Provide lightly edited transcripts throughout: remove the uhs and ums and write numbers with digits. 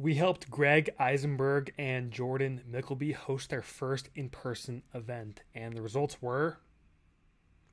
We helped Greg Isenberg and Jordan Mickleby host their first in-person event, and the results were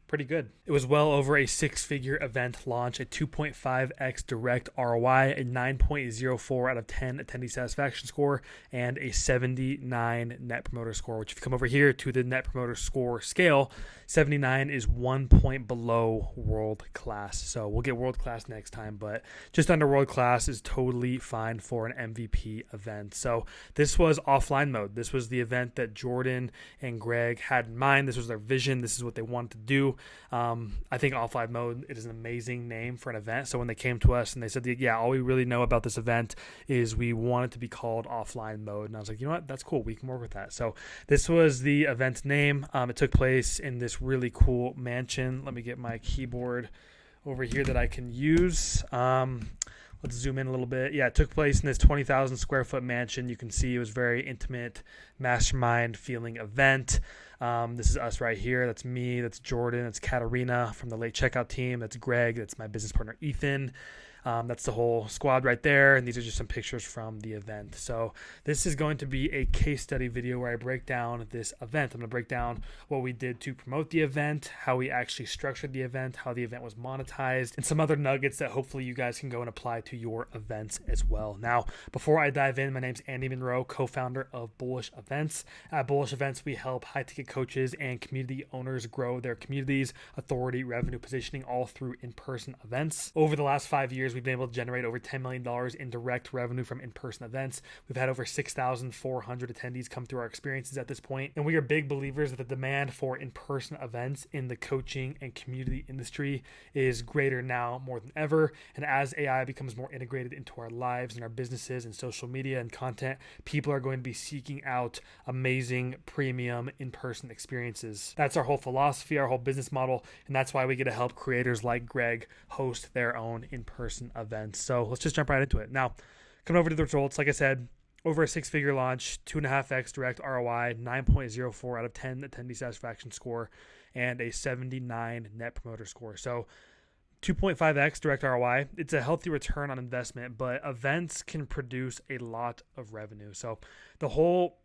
pretty good. It was well over a six-figure event launch, a 2.5x direct ROI, a 9.04 out of 10 attendee satisfaction score, and a 79 net promoter score, which if you come over here to the net promoter score scale, 79 is 1 point below world class. So we'll get world class next time, but just under world class is totally fine for an MVP event. So this was offline mode. This was the event that Jordan and Greg had in mind. This was their vision. This is what they wanted to do. I think offline mode, it is an amazing name for an event. So when they came to us and they said, yeah, all we really know about this event is we want it to be called offline mode. And I was like, you know what? That's cool. We can work with that. So this was the event's name. It took place in this really cool mansion. Let me get my keyboard over here that I can use. Let's zoom in a little bit. Yeah, it took place in this 20,000 square foot mansion. You can see it was very intimate, mastermind feeling event. This is us right here. That's me. That's Jordan. That's Katarina from the late checkout team. That's Greg. That's my business partner, Ethan. That's the whole squad right there. And these are just some pictures from the event. So this is going to be a case study video where I break down this event. I'm going to break down what we did to promote the event, how we actually structured the event, how the event was monetized, and some other nuggets that hopefully you guys can go and apply to your events as well. Now, before I dive in, my name's Andy Monroe, co-founder of Bullish Events. At Bullish Events, we help high-ticket coaches and community owners grow their communities, authority, revenue, positioning, all through in-person events. Over the last 5 years, we've been able to generate over $10 million in direct revenue from in-person events. We've had over 6,400 attendees come through our experiences at this point, and we are big believers that the demand for in-person events in the coaching and community industry is greater now more than ever. And as AI becomes more integrated into our lives and our businesses and social media and content, people are going to be seeking out amazing premium in-person experiences. That's our whole philosophy, our whole business model, and that's why we get to help creators like Greg host their own in-person events. So let's just jump right into it. Now, coming over to the results, like I said, over a six-figure launch, 2.5x direct ROI, 9.04 out of 10 attendee satisfaction score, and a 79 net promoter score. So 2.5x direct ROI, it's a healthy return on investment, but events can produce a lot of revenue. So the whole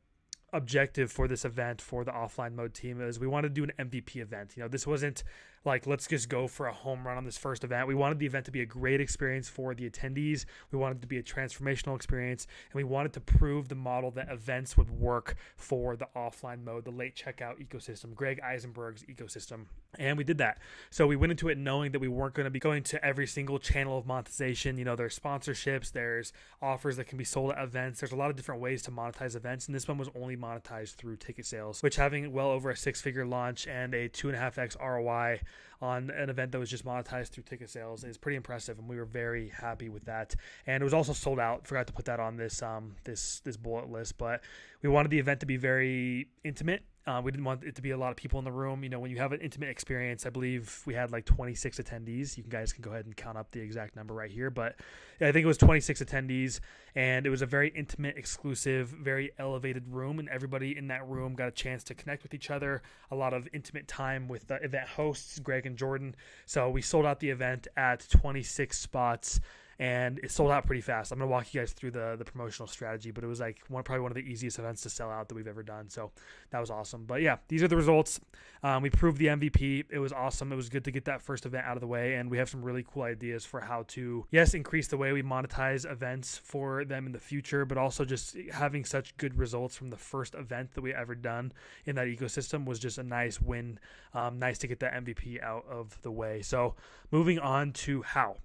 objective for this event for the offline mode team is we wanted to do an MVP event. This wasn't like, let's just go for a home run on this first event. We wanted the event to be a great experience for the attendees. We wanted it to be a transformational experience, and we wanted to prove the model that events would work for the offline mode, the late checkout ecosystem, Greg Isenberg's ecosystem. And we did that. So we went into it knowing that we weren't going to be going to every single channel of monetization. There's sponsorships, there's offers that can be sold at events. There's a lot of different ways to monetize events, and this one was only monetized through ticket sales, which having well over a six-figure launch and a 2.5x ROI on an event that was just monetized through ticket sales is pretty impressive, and we were very happy with that. And it was also sold out. Forgot to put that on this this bullet list, but we wanted the event to be very intimate. We didn't want it to be a lot of people in the room. When you have an intimate experience, I believe we had like 26 attendees. You guys can go ahead and count up the exact number right here. But yeah, I think it was 26 attendees, and it was a very intimate, exclusive, very elevated room. And everybody in that room got a chance to connect with each other. A lot of intimate time with the event hosts, Greg and Jordan. So we sold out the event at 26 spots. And it sold out pretty fast. I'm going to walk you guys through the promotional strategy, but it was like probably one of the easiest events to sell out that we've ever done. So that was awesome. But yeah, these are the results. We proved the MVP. It was awesome. It was good to get that first event out of the way. And we have some really cool ideas for how to, yes, increase the way we monetize events for them in the future, but also just having such good results from the first event that we ever done in that ecosystem was just a nice win. Nice to get that MVP out of the way. So moving on to how.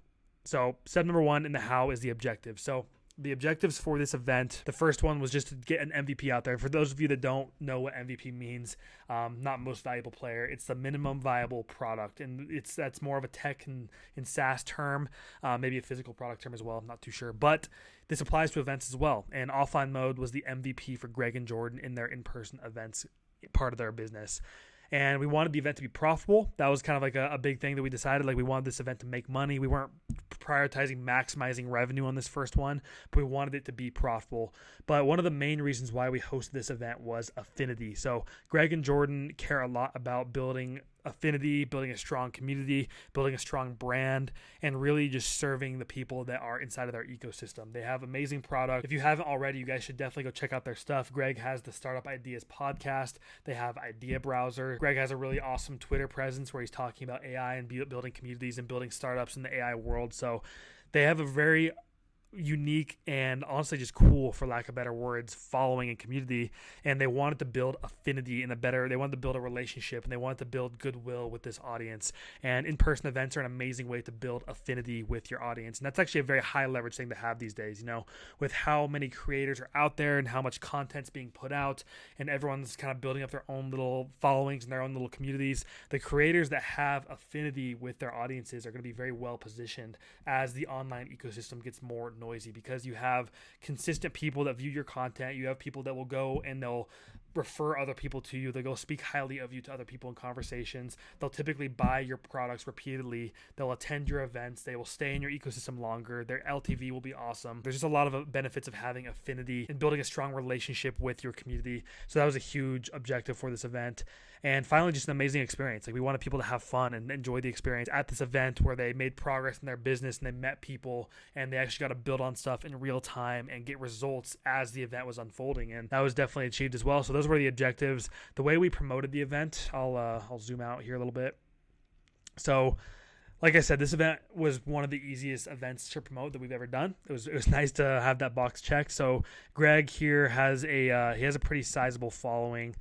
So step number one in the how is the objective. So the objectives for this event, the first one was just to get an MVP out there. For those of you that don't know what MVP means, not most valuable player, it's the minimum viable product. And that's more of a tech and SaaS term, maybe a physical product term as well. I'm not too sure. But this applies to events as well. And offline mode was the MVP for Greg and Jordan in their in-person events part of their business. And we wanted the event to be profitable. That was kind of like a big thing that we decided. Like, we wanted this event to make money. We weren't prioritizing maximizing revenue on this first one, but we wanted it to be profitable. But one of the main reasons why we hosted this event was affinity. So Greg and Jordan care a lot about building affinity, building a strong community, building a strong brand, and really just serving the people that are inside of their ecosystem. They have amazing product. If you haven't already, you guys should definitely go check out their stuff. Greg has the Startup Ideas podcast. They have Idea Browser. Greg has a really awesome Twitter presence where he's talking about AI and building communities and building startups in the AI world. So they have a very unique and honestly just cool, for lack of better words, following and community, and they wanted to build affinity and they wanted to build a relationship, and they wanted to build goodwill with this audience. And in-person events are an amazing way to build affinity with your audience, and that's actually a very high leverage thing to have these days, with how many creators are out there and how much content's being put out, and everyone's kind of building up their own little followings and their own little communities. The creators that have affinity with their audiences are going to be very well positioned as the online ecosystem gets more noisy, because you have consistent people that view your content. You have people that will go and they'll refer other people to you. They'll go speak highly of you to other people in conversations. They'll typically buy your products repeatedly. They'll attend your events. They will stay in your ecosystem longer. Their LTV will be awesome. There's just a lot of benefits of having affinity and building a strong relationship with your community. So that was a huge objective for this event. And finally, just an amazing experience. Like, we wanted people to have fun and enjoy the experience at this event where they made progress in their business and they met people and they actually got to build on stuff in real time and get results as the event was unfolding. And that was definitely achieved as well. So those were the objectives. The way we promoted the event, I'll zoom out here a little bit. So, like I said, this event was one of the easiest events to promote that we've ever done. It was nice to have that box checked. So Greg here has he has a pretty sizable following.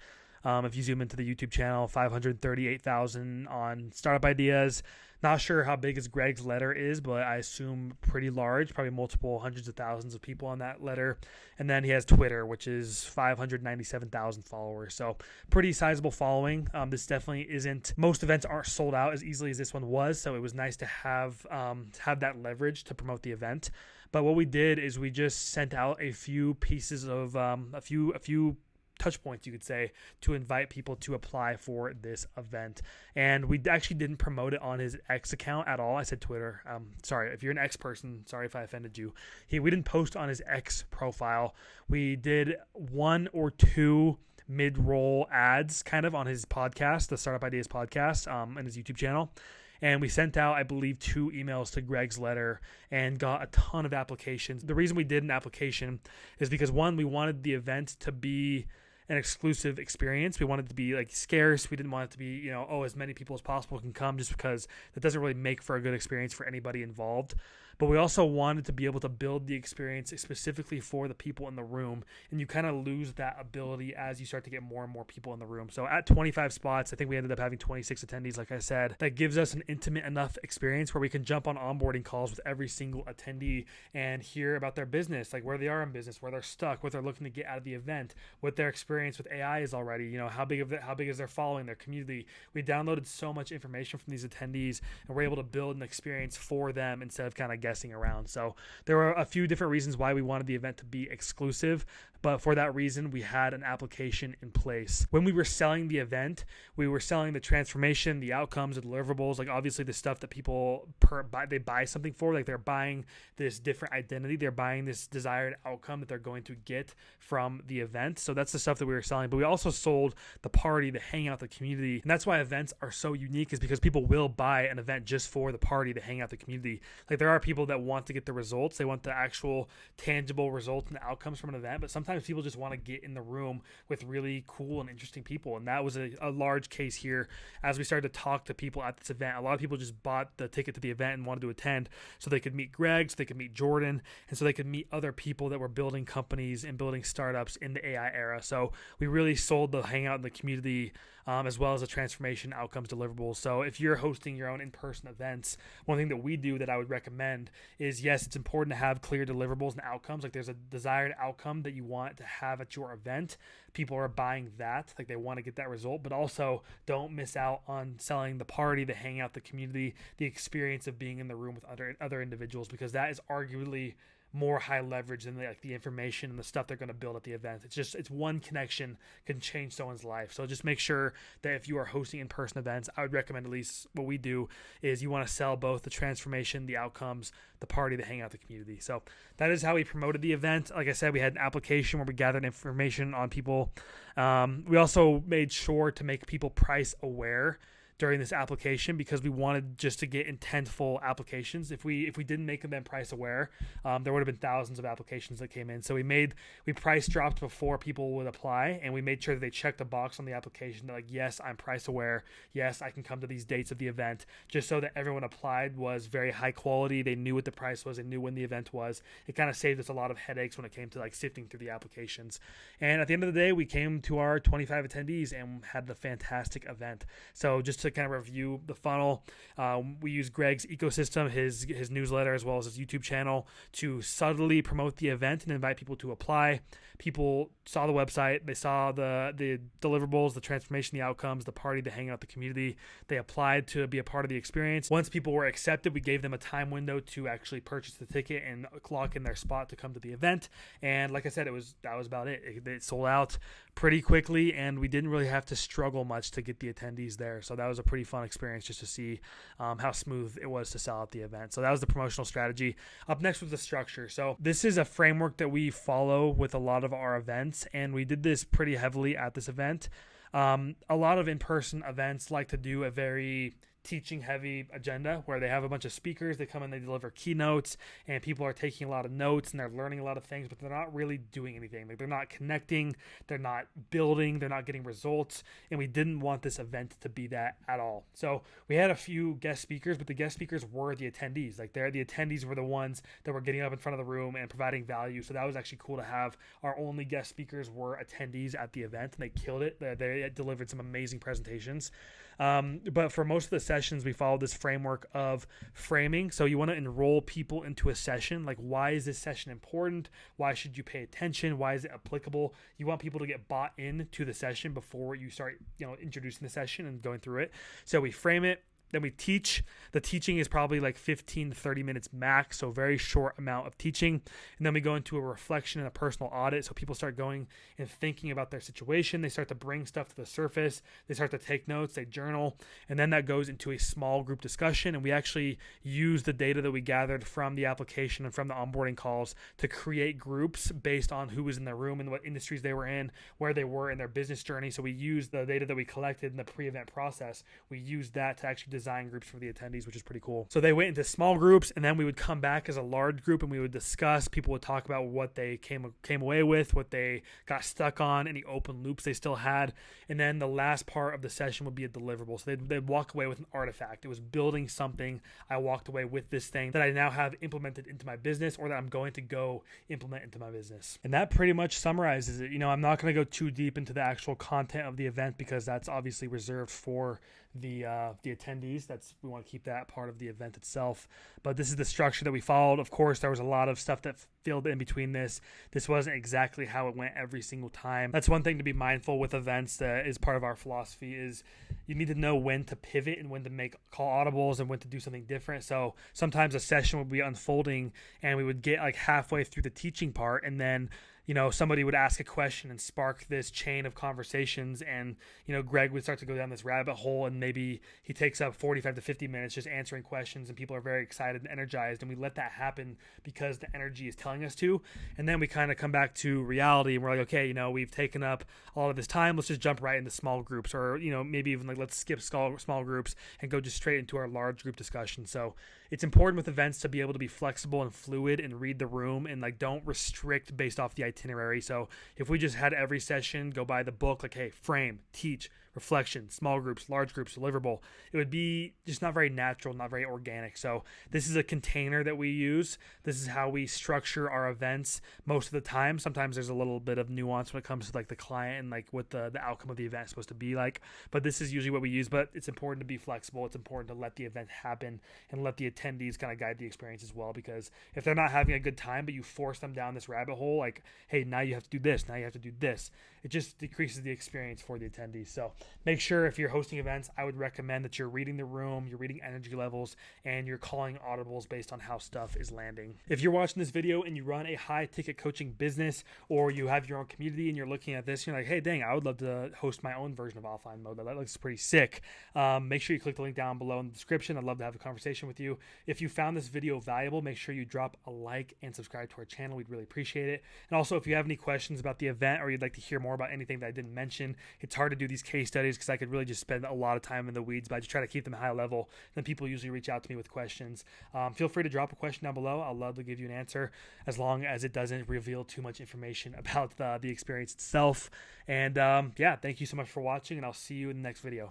If you zoom into the YouTube channel, 538,000 on Startup Ideas. Not sure how big his Greg's letter is, but I assume pretty large, probably multiple hundreds of thousands of people on that letter. And then he has Twitter, which is 597,000 followers. So pretty sizable following. This definitely isn't, most events aren't sold out as easily as this one was. So it was nice to have that leverage to promote the event. But what we did is we just sent out a few pieces of a few touch points, you could say, to invite people to apply for this event. And we actually didn't promote it on his X account at all. I said Twitter. Sorry if you're an X person. Sorry if I offended you. We didn't post on his X profile. We did one or two mid-roll ads kind of on his podcast, the Startup Ideas podcast, and his YouTube channel. And we sent out, I believe, 2 emails to Greg's letter and got a ton of applications. The reason we did an application is because, one, we wanted the event to be an exclusive experience. We wanted it to be like scarce. We didn't want it to be, as many people as possible can come, just because that doesn't really make for a good experience for anybody involved. But we also wanted to be able to build the experience specifically for the people in the room, and you kind of lose that ability as you start to get more and more people in the room. So at 25 spots, I think we ended up having 26 attendees, like I said. That gives us an intimate enough experience where we can jump on onboarding calls with every single attendee and hear about their business, like where they are in business, where they're stuck, what they're looking to get out of the event, what their experience with AI is already, how big is their following, their community. We downloaded so much information from these attendees, and we're able to build an experience for them instead of kind of guessing around. So there were a few different reasons why we wanted the event to be exclusive, but for that reason, we had an application in place. When we were selling the event, we were selling the transformation, the outcomes, the deliverables, like obviously the stuff that people they buy something for, like they're buying this different identity, they're buying this desired outcome that they're going to get from the event. So that's the stuff that we were selling, but we also sold the party, the hangout, the community. And that's why events are so unique, is because people will buy an event just for the party, the hangout, the community. Like, there are people that want to get the results. They want the actual tangible results and the outcomes from an event, but sometimes people just want to get in the room with really cool and interesting people. And that was a large case here as we started to talk to people at this event. A lot of people just bought the ticket to the event and wanted to attend so they could meet Greg, so they could meet Jordan, and so they could meet other people that were building companies and building startups in the AI era. So we really sold the hangout in the community, as well as the transformation, outcomes, deliverables. So if you're hosting your own in-person events, one thing that we do that I would recommend is, yes, it's important to have clear deliverables and outcomes. Like, there's a desired outcome that you want to have at your event. People are buying that, like they want to get that result, but also don't miss out on selling the party, the hangout, the community, the experience of being in the room with other individuals, because that is arguably more high leverage than the information and the stuff they're going to build at the event. It's one connection can change someone's life. So just make sure that if you are hosting in-person events, I would recommend, at least what we do, is you want to sell both the transformation, the outcomes, the party, the hangout, the community. So that is how we promoted the event. Like I said, we had an application where we gathered information on people. We also made sure to make people price aware. during this application because we wanted just to get intentful applications. If we didn't make them price aware, there would have been thousands of applications that came in. So we price dropped before people would apply, and we made sure that they checked the box on the application that like, yes, I'm price aware. Yes, I can come to these dates of the event, just so that everyone applied was very high quality. They knew what the price was. They knew when the event was. It kind of saved us a lot of headaches when it came to like sifting through the applications. And at the end of the day, we came to our 25 attendees and had the fantastic event. So just to kind of review the funnel, we use Greg's ecosystem, his newsletter, as well as his YouTube channel to subtly promote the event and invite people to apply. People saw the website, they saw the deliverables, the transformation, the outcomes, the party, the hangout, the community. They applied to be a part of the experience. Once people were accepted, we gave them a time window to actually purchase the ticket and lock in their spot to come to the event. And like I said, that was about it. It sold out pretty quickly, and we didn't really have to struggle much to get the attendees there. So that was a pretty fun experience just to see how smooth it was to sell out the event. So that was the promotional strategy. Up next was the structure. So this is a framework that we follow with a lot of our events, and we did this pretty heavily at this event. A lot of in-person events like to do a very teaching heavy agenda where they have a bunch of speakers, they come and they deliver keynotes, and people are taking a lot of notes and they're learning a lot of things, but they're not really doing anything. Like, they're not connecting, they're not building, they're not getting results, and we didn't want this event to be that at all. So we had a few guest speakers, but the guest speakers were the attendees. Like, the attendees were the ones that were getting up in front of the room and providing value. So that was actually cool to have. Our only guest speakers were attendees at the event, and they killed it. They delivered some amazing presentations. But for most of the sessions, we followed this framework of framing. So you want to enroll people into a session. Like, why is this session important? Why should you pay attention? Why is it applicable? You want people to get bought into the session before you start, introducing the session and going through it. So we frame it. Then we teach. The teaching is probably like 15 to 30 minutes max, so very short amount of teaching. And then we go into a reflection and a personal audit. So people start going and thinking about their situation. They start to bring stuff to the surface. They start to take notes. They journal. And then that goes into a small group discussion. And we actually use the data that we gathered from the application and from the onboarding calls to create groups based on who was in the room and what industries they were in, where they were in their business journey. So we used the data that we collected in the pre-event process. We used that to actually design groups for the attendees, which is pretty cool. So they went into small groups, and then we would come back as a large group and we would discuss. People would talk about what they came away with, what they got stuck on, any open loops they still had. And then the last part of the session would be a deliverable. So they'd walk away with an artifact. It was building something. I walked away with this thing that I now have implemented into my business, or that I'm going to go implement into my business. And that pretty much summarizes it. I'm not going to go too deep into the actual content of the event because that's obviously reserved for the attendees. We want to keep that part of the event itself. But this is the structure that we followed. Of course, there was a lot of stuff that filled in between this. This wasn't exactly how it went every single time. That's one thing to be mindful with events that is part of our philosophy is you need to know when to pivot and when to make call audibles and when to do something different. So sometimes a session would be unfolding and we would get like halfway through the teaching part, and then somebody would ask a question and spark this chain of conversations, and Greg would start to go down this rabbit hole, and maybe he takes up 45 to 50 minutes just answering questions, and people are very excited and energized, and we let that happen because the energy is telling us to. And then we kind of come back to reality, and we're like, okay, we've taken up all of this time, let's just jump right into small groups, or maybe even like let's skip small groups and go just straight into our large group discussion. So it's important with events to be able to be flexible and fluid and read the room, and like don't restrict based off the itinerary. So if we just had every session go by the book, like, hey, frame, teach, reflection, small groups, large groups, deliverable, it would be just not very natural, not very organic. So this is a container that we use. This is how we structure our events most of the time. Sometimes there's a little bit of nuance when it comes to like the client and like what the outcome of the event is supposed to be like, but this is usually what we use. But it's important to be flexible. It's important to let the event happen and let the attendees kind of guide the experience as well, because if they're not having a good time but you force them down this rabbit hole, like, hey, now you have to do this, now you have to do this, it just decreases the experience for the attendees. So make sure if you're hosting events, I would recommend that you're reading the room, you're reading energy levels, and you're calling audibles based on how stuff is landing. If you're watching this video and you run a high ticket coaching business, or you have your own community and you're looking at this, you're like, hey, dang, I would love to host my own version of offline mode. That looks pretty sick. Make sure you click the link down below in the description. I'd love to have a conversation with you. If you found this video valuable, make sure you drop a like and subscribe to our channel. We'd really appreciate it. And also, Also, if you have any questions about the event or you'd like to hear more about anything that I didn't mention, it's hard to do these case studies because I could really just spend a lot of time in the weeds, but I just try to keep them high level. And then people usually reach out to me with questions. Feel free to drop a question down below. I'll love to give you an answer as long as it doesn't reveal too much information about the experience itself. And yeah, thank you so much for watching, and I'll see you in the next video.